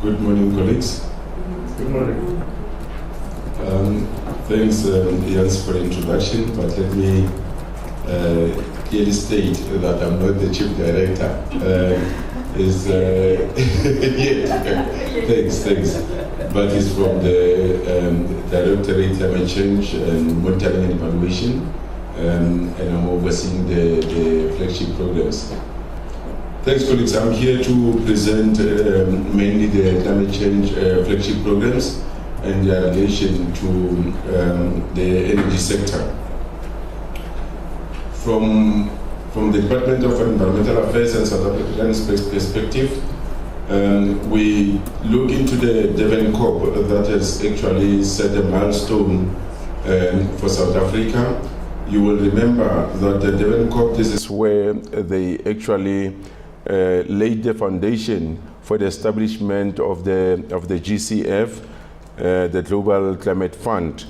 Good morning, colleagues. Good morning. Thanks, Jens, for the introduction, but let me clearly state that I'm not the chief director. Thanks. But it's from the Directorate Climate Change and Monitoring and Evaluation, and I'm overseeing the flagship programs. Thanks, colleagues. I'm here to present mainly the climate change flagship programs and their relation to the energy sector. From the Department of Environmental Affairs and South African perspective, we look into the Durban COP that has actually set a milestone for South Africa. You will remember that the Durban COP, this is where they actually laid the foundation for the establishment of the GCF, the Global Climate Fund.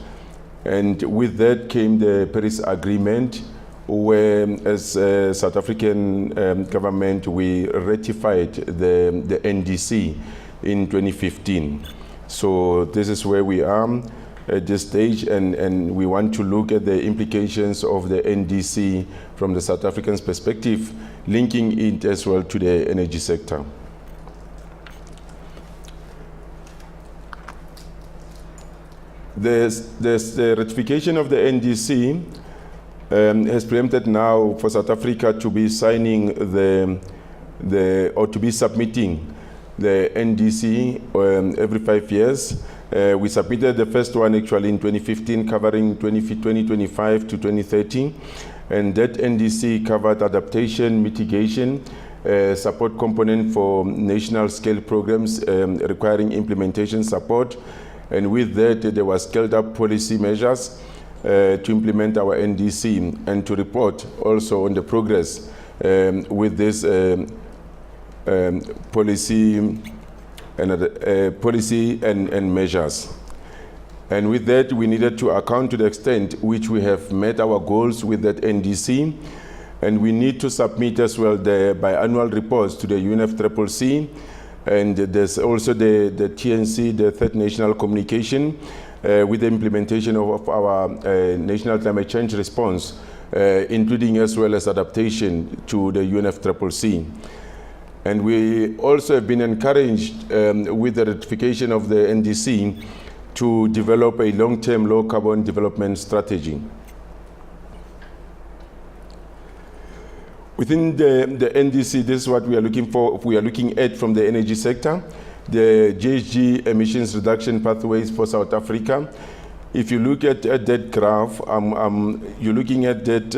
And with that came the Paris Agreement, where as South African government, we ratified the NDC in 2015. So this is where we are at this stage, and we want to look at the implications of the NDC from the South African's perspective, linking it as well to the energy sector. The ratification of the NDC has preempted now for South Africa to be signing or to be submitting the NDC every 5 years. We submitted the first one actually in 2015, covering 2025 to 2030. And that NDC covered adaptation, mitigation, support component for national scale programs requiring implementation support. And with that, there was scaled up policy measures to implement our NDC and to report also on the progress with this policy and measures. And with that, we needed to account to the extent which we have met our goals with that NDC. And we need to submit as well the biannual reports to the UNFCCC. And there's also the TNC, the Third National Communication, with the implementation of our National Climate Change Response, including as well as adaptation to the UNFCCC. And we also have been encouraged with the ratification of the NDC to develop a long-term low-carbon development strategy. Within the NDC, this is what we are looking for. We are looking at from the energy sector, the GHG emissions reduction pathways for South Africa. If you look at that graph, you're looking at that,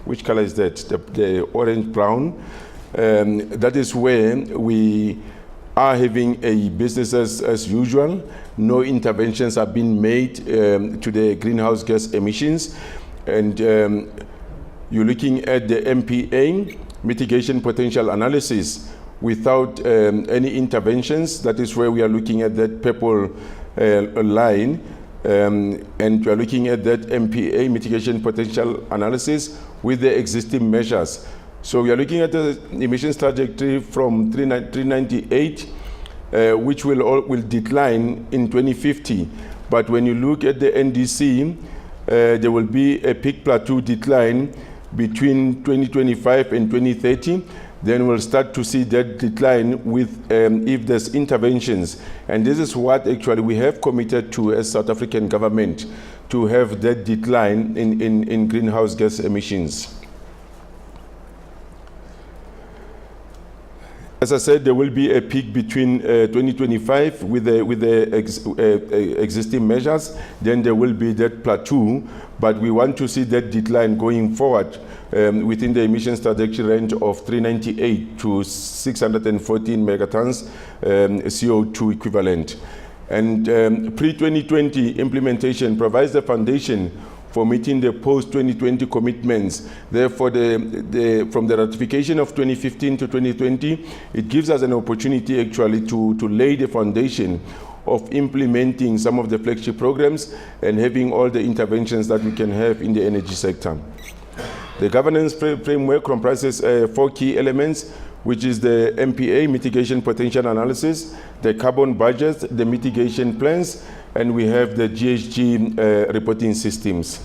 which color is that? The orange-brown. That is where we are having a business as usual. No interventions have been made to the greenhouse gas emissions. And you're looking at the MPA, mitigation potential analysis, without any interventions. That is where we are looking at that purple line. And we are looking at that MPA, mitigation potential analysis, with the existing measures. So we are looking at the emissions trajectory from 398, which will decline in 2050. But when you look at the NDC, there will be a peak plateau decline between 2025 and 2030. Then we'll start to see that decline with if there's interventions. And this is what actually we have committed to as South African government, to have that decline in greenhouse gas emissions. As I said, there will be a peak between 2025 with the existing measures. Then there will be that plateau, but we want to see that decline going forward within the emissions trajectory range of 398 to 614 megatons CO2 equivalent. And pre-2020 implementation provides the foundation for meeting the post-2020 commitments. Therefore, from the ratification of 2015 to 2020, it gives us an opportunity actually to lay the foundation of implementing some of the flagship programs and having all the interventions that we can have in the energy sector. The governance framework comprises 4 key elements. which is the MPA, Mitigation Potential Analysis, the carbon budget, the mitigation plans, and we have the GHG reporting systems.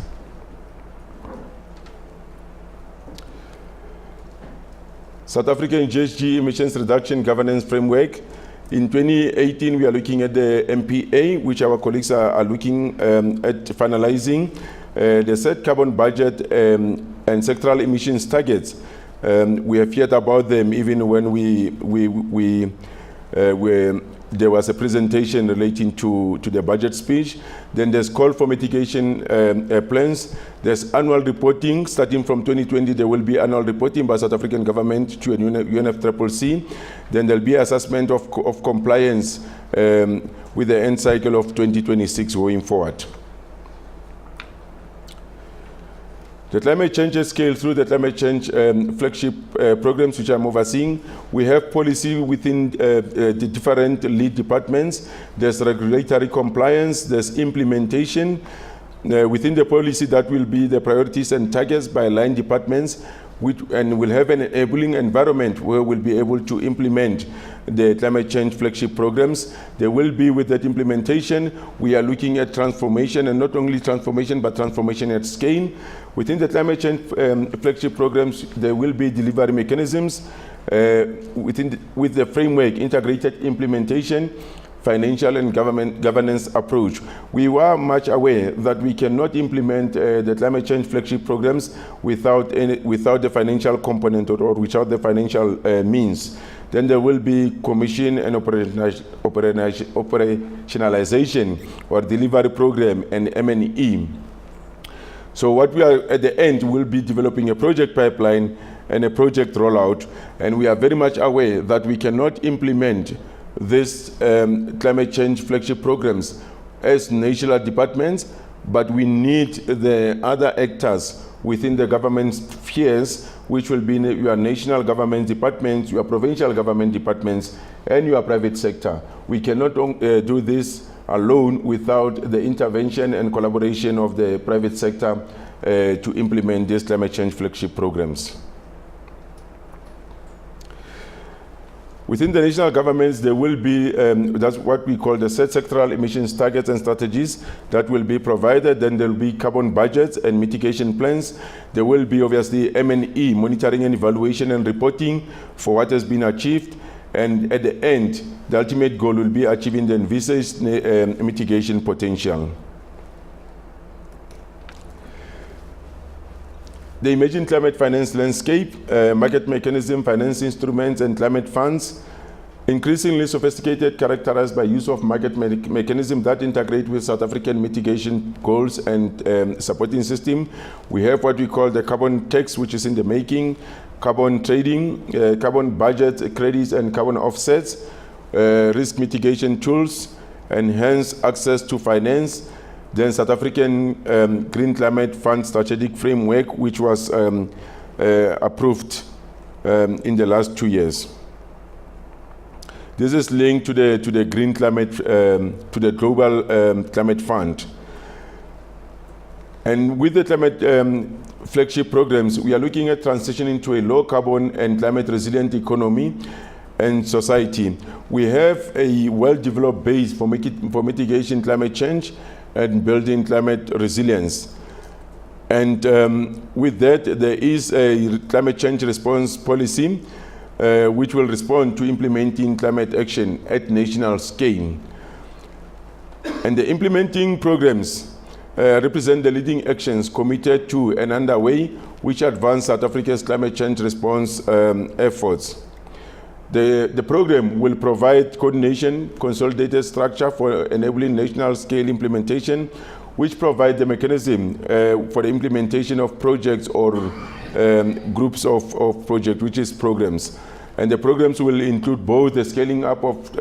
South African GHG Emissions Reduction Governance Framework. In 2018, we are looking at the MPA, which our colleagues are looking at finalizing. The set carbon budget and sectoral emissions targets. We have heard about them even when there was a presentation relating to the budget speech. Then there's call for mitigation plans. There's annual reporting. Starting from 2020, there will be annual reporting by South African government to UNFCCC. Then there'll be assessment of compliance with the end cycle of 2026 going forward. The climate change scale through the climate change flagship programs which I'm overseeing. We have policy within the different lead departments. There's regulatory compliance, there's implementation. Within the policy, that will be the priorities and targets by line departments, and we'll have an enabling environment where we'll be able to implement the climate change flagship programs. There will be, with that implementation, we are looking at transformation, and not only transformation, but transformation at scale. Within the climate change flagship programs, there will be delivery mechanisms with the framework, integrated implementation, financial and governance approach. We were much aware that we cannot implement the climate change flagship programs without the financial component or without the financial means. Then there will be commission and operationalization or delivery program and M&E. So what we are at the end will be developing a project pipeline and a project rollout, and we are very much aware that we cannot implement this climate change flagship programs as national departments, but we need the other actors within the government spheres, which will be your national government departments, your provincial government departments, and your private sector. We cannot do this alone without the intervention and collaboration of the private sector to implement these climate change flagship programs. Within the national governments, there will be, that's what we call the set sectoral emissions targets and strategies that will be provided. Then there will be carbon budgets and mitigation plans. There will be obviously M&E, monitoring and evaluation and reporting for what has been achieved. And at the end, the ultimate goal will be achieving the envisaged mitigation potential. The emerging climate finance landscape, market mechanism, finance instruments, and climate funds, increasingly sophisticated, characterized by use of market mechanisms that integrate with South African mitigation goals and supporting system. We have what we call the carbon tax, which is in the making, carbon trading, carbon budget credits and carbon offsets, risk mitigation tools, enhanced access to finance. Then South African Green Climate Fund Strategic Framework, which was approved in the last 2 years. This is linked to the Green Climate, to the Global Climate Fund. And with the climate flagship programs, we are looking at transitioning to a low carbon and climate resilient economy and society. We have a well-developed base for mitigation climate change and building climate resilience. And with that, there is a climate change response policy which will respond to implementing climate action at national scale. And the implementing programs represent the leading actions committed to and underway which advance South Africa's climate change response efforts. The program will provide coordination, consolidated structure for enabling national scale implementation, which provide the mechanism for the implementation of projects or groups of projects, which is programs. And the programs will include both the scaling up of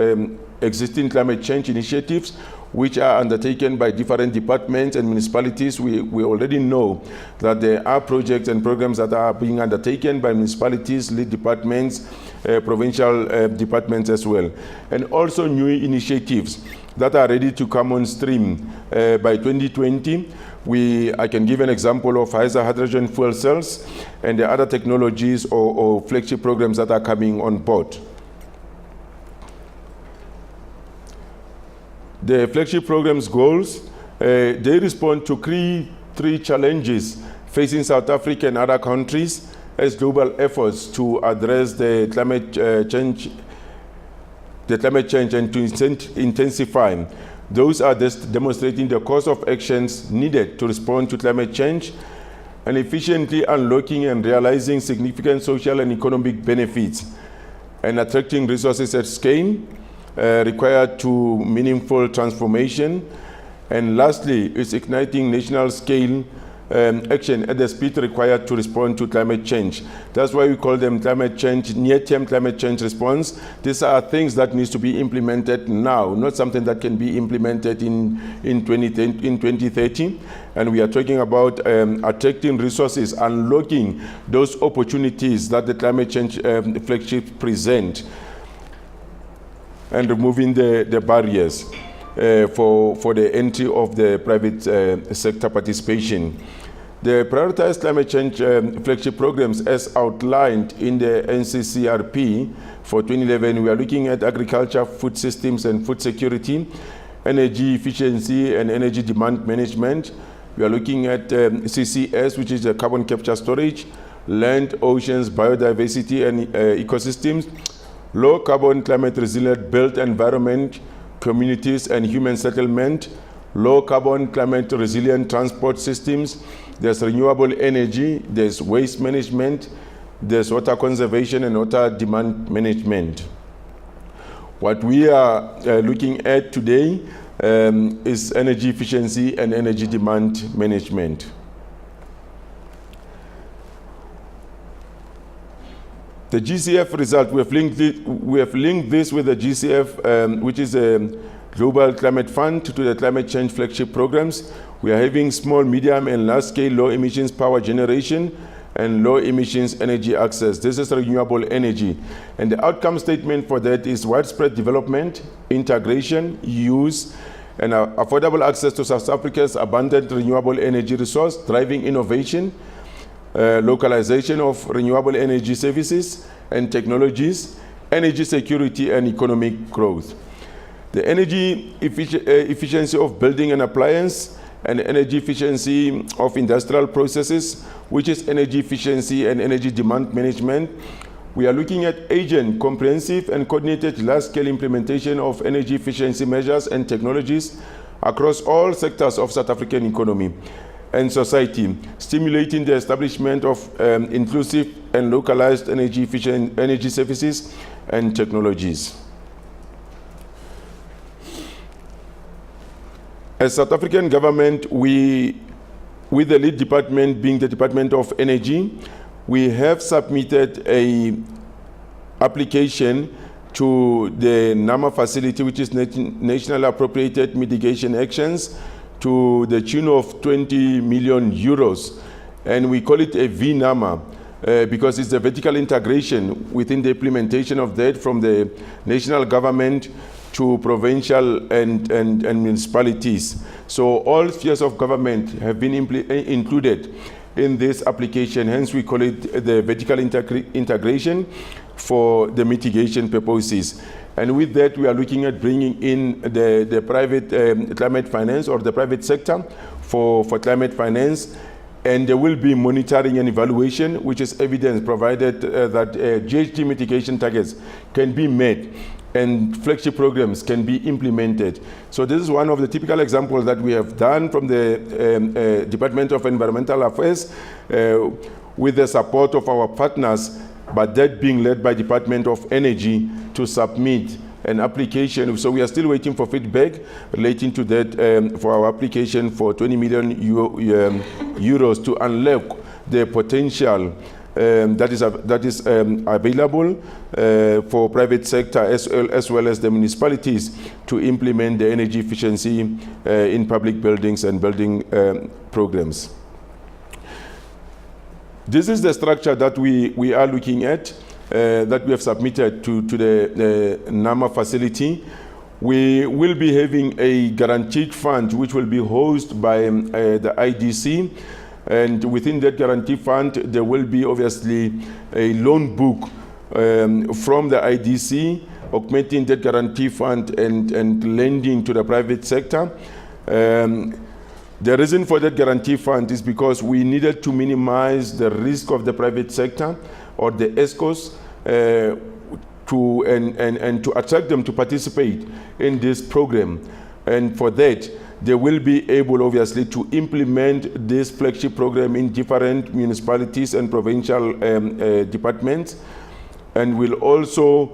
existing climate change initiatives, which are undertaken by different departments and municipalities. We already know that there are projects and programs that are being undertaken by municipalities, lead departments, provincial departments as well. And also new initiatives that are ready to come on stream by 2020, I can give an example of HySA hydrogen fuel cells and the other technologies or flagship programs that are coming on board. The flagship program's goals, they respond to three challenges facing South Africa and other countries as global efforts to address the climate change and to intensify. Those are demonstrating the course of actions needed to respond to climate change and efficiently unlocking and realizing significant social and economic benefits and attracting resources at scale required to meaningful transformation. And lastly, it's igniting national scale action at the speed required to respond to climate change. That's why we call them climate change, near-term climate change response. These are things that needs to be implemented now, not something that can be implemented in 2030. And we are talking about attracting resources, unlocking those opportunities that the climate change flagship present, and removing the barriers for the entry of the private sector participation. The prioritized climate change flagship programs as outlined in the NCCRP for 2011, we are looking at agriculture, food systems and food security, energy efficiency and energy demand management. We are looking at CCS, which is the carbon capture storage, land, oceans, biodiversity and ecosystems, low carbon climate resilient built environment, communities and human settlement, low carbon climate resilient transport systems, there's renewable energy, there's waste management, there's water conservation and water demand management. What we are looking at today is energy efficiency and energy demand management. The GCF result, we have linked this with the GCF, which is a Global Climate Fund, to the climate change flagship programs. We are having small, medium, and large-scale low-emissions power generation and low-emissions energy access. This is renewable energy. And the outcome statement for that is widespread development, integration, use, and affordable access to South Africa's abundant renewable energy resource, driving innovation, localization of renewable energy services and technologies, energy security and economic growth. The energy efficiency of building and appliance and energy efficiency of industrial processes, which is energy efficiency and energy demand management. We are looking at agent, comprehensive and coordinated large-scale implementation of energy efficiency measures and technologies across all sectors of South African economy and society, stimulating the establishment of inclusive and localized energy efficient energy services and technologies. As South African government, with the lead department being the Department of Energy, we have submitted an application to the NAMA facility, which is National Appropriated Mitigation Actions, to the tune of 20 million euros. And we call it a VNAMA because it's the vertical integration within the implementation of that from the national government to provincial and municipalities. So all spheres of government have been included in this application, hence we call it the vertical integration for the mitigation purposes. And with that, we are looking at bringing in the private climate finance or the private sector for climate finance. And there will be monitoring and evaluation, which is evidence provided that GHG mitigation targets can be met and flagship programs can be implemented. So this is one of the typical examples that we have done from the Department of Environmental Affairs with the support of our partners, but that being led by Department of Energy to submit an application. So we are still waiting for feedback relating to that for our application for 20 million euros to unlock the potential that is available for private sector as well as the municipalities to implement the energy efficiency in public buildings and building programs. This is the structure that we are looking at, that we have submitted to the NAMA facility. We will be having a guaranteed fund which will be hosted by the IDC, and within that guarantee fund there will be obviously a loan book from the IDC, augmenting that guarantee fund and lending to the private sector. The reason for that guarantee fund is because we needed to minimize the risk of the private sector or the ESCOs to attract them to participate in this program. And for that, they will be able, obviously, to implement this flagship program in different municipalities and provincial departments, and will also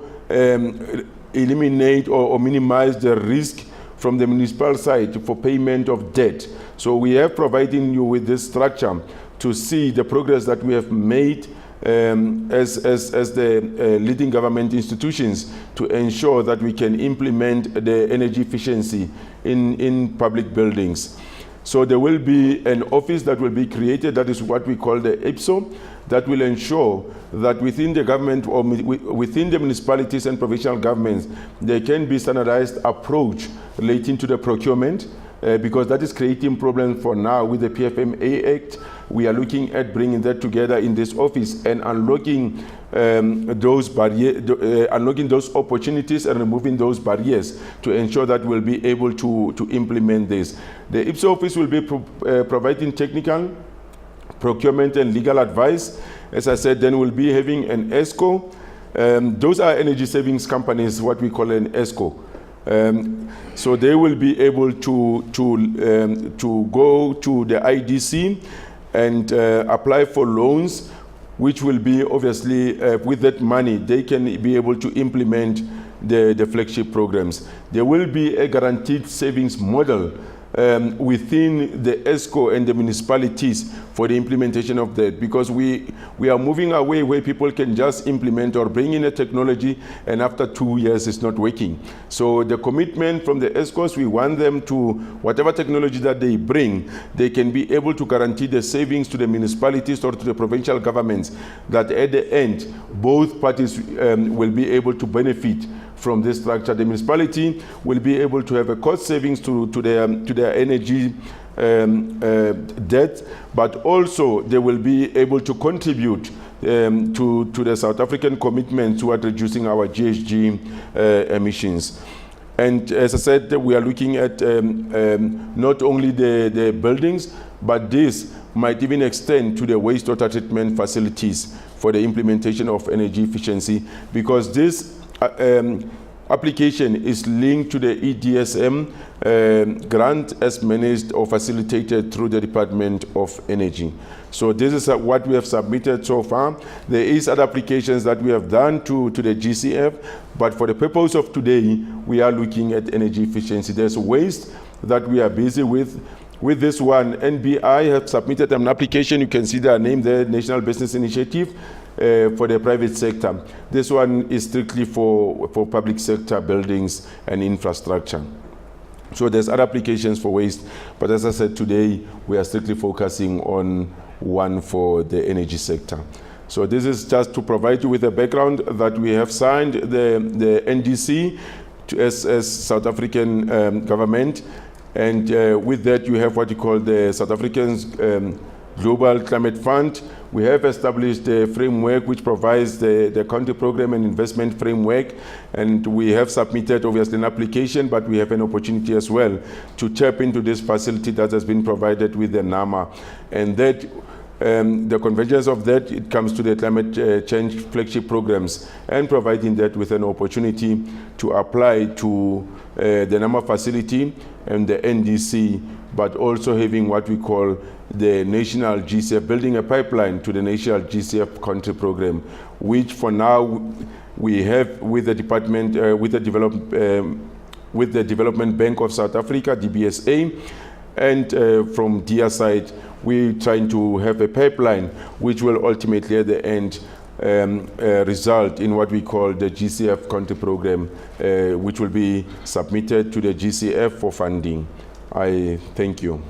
eliminate or minimize the risk from the municipal side for payment of debt. So we are providing you with this structure to see the progress that we have made as the leading government institutions to ensure that we can implement the energy efficiency in public buildings. So there will be an office that will be created, that is what we call the IPSO, that will ensure that within the government or within the municipalities and provincial governments, there can be standardized approach relating to the procurement, because that is creating problems for now with the PFMA Act. We are looking at bringing that together in this office and unlocking those barriers, unlocking those opportunities and removing those barriers to ensure that we'll be able to implement this. The IPSO office will be providing technical, procurement and legal advice. As I said, then we'll be having an ESCO. Those are energy savings companies, what we call an ESCO. So they will be able to go to the IDC and apply for loans, which will be obviously with that money they can be able to implement the flagship programs. There will be a guaranteed savings model within the ESCO and the municipalities for the implementation of that, because we are moving away where people can just implement or bring in a technology and after 2 years it's not working. So the commitment from the ESCOs, we want them to, whatever technology that they bring, they can be able to guarantee the savings to the municipalities or to the provincial governments, that at the end both parties will be able to benefit from this structure. The municipality will be able to have a cost savings to their energy debt, but also they will be able to contribute to the South African commitment toward reducing our GHG emissions. And as I said, we are looking at not only the buildings, but this might even extend to the wastewater treatment facilities for the implementation of energy efficiency, because this application is linked to the EDSM grant as managed or facilitated through the Department of Energy. So this is what we have submitted so far. There is other applications that we have done to the GCF, but for the purpose of today, we are looking at energy efficiency. There's waste that we are busy with. With this one, NBI have submitted an application. You can see their name there, National Business Initiative, for the private sector. This one is strictly for public sector buildings and infrastructure. So there's other applications for waste, but as I said today, we are strictly focusing on one for the energy sector. So this is just to provide you with a background that we have signed the NDC as South African government, and with that you have what you call the South African Global Climate Fund. We have established a framework which provides the country program and investment framework, and we have submitted obviously an application, but we have an opportunity as well to tap into this facility that has been provided with the NAMA. And that the convergence of that, it comes to the climate change flagship programs, and providing that with an opportunity to apply to the NAMA facility and the NDC, but also having what we call the national GCF, building a pipeline to the national GCF country program, which for now we have with the department, with the Development Bank of South Africa, DBSA, and from DIA side, we're trying to have a pipeline which will ultimately at the end result in what we call the GCF country program, which will be submitted to the GCF for funding. I thank you.